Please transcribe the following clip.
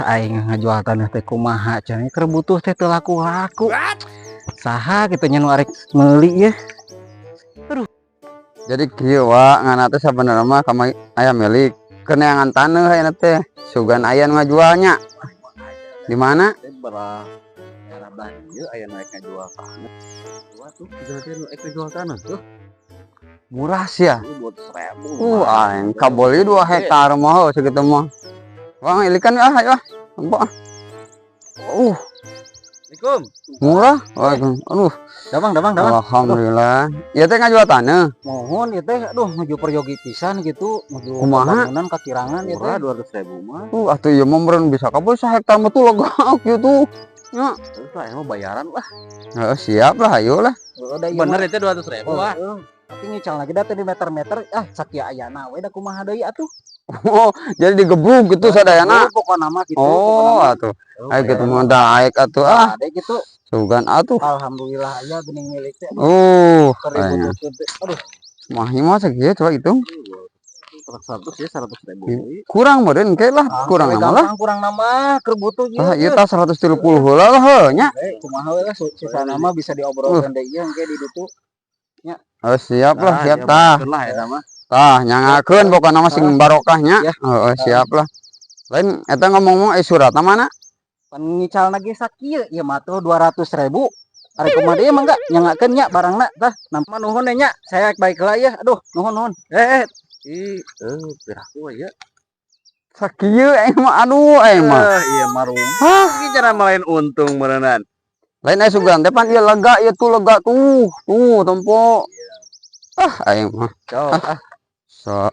aing ngajual tanah teh kumaha cenah keur butuh teh teu laku-laku. Saha kitu nya nu arek meuli ya. Jadi kieu wa ngana teh sabenerna mah ka aya milik keneangan taneuh aya teh sugan aya nu ngajualnya. Di mana? Berah daerah Banjir aya naik ngajual tanah. Dua tuh nu ngajual tanah tuh. Murah sih ya. 200.000. Aing kabeli 2 hektar mah segitu mah. Wah, ilikan ya, ayo. Empok. Assalamualaikum. Murah. Aduh. Damang. Alhamdulillah. Ya teh ngajual tanah. Mohon ya teh, aduh nuju peryogi pisan gitu, nuju Kumaha? bangunan kakirangan ya teh. 200.000 mah. Atuh ieu mah meureun bisa kabel 1 hektar mah tuh lega kitu. Nya. Terus lah emang bayaran lah. Heeh, siap lah, ayo lah. Bener itu 200.000 wah. Tapi ngical lagi dah tadi meter-meter, sakia ayana we da kumaha deui atuh. Oh, jadi digebuk gitu sadayana. Pokona mah gitu. Oh, atuh. Ayo gitu mah daek atuh ah. Ada gitu. Sugan atuh. Alhamdulillah aya geuning milik teh. Aduh. Mahi mah segitu coba hitung. 100 ya 100.000. Kurang meureun ke lah, kurang nama lah. Kurang nama keur butuh ieu. Ah, ieu tah 130 heula lah heuh nya. Kumaha we lah sisa nama bisa diobrolkeun deui engke di ditu. Nya. Oh, siap lah, siap tah. Tah nyangakeun pokona mah sing barokahnya. Heeh, siap lah. Lain eta ngomong-ngomong suratna mana? Pan ngicalna ge sakieu ieu mah tuh 200.000. Ari kumaha deui mah enggak nyangakeun nya barangna tah. Nampa nuhun nya. Saya baik heula ya. Aduh, nuhun. Piraku ya. Sakieu aing mah aduh aing mah. Iya marung. Iki cara malain untung meureunnan. Lain aya sugan teh pan ieu lega ieu tuh lega tuh. Tuh tempo. Aing mah. So.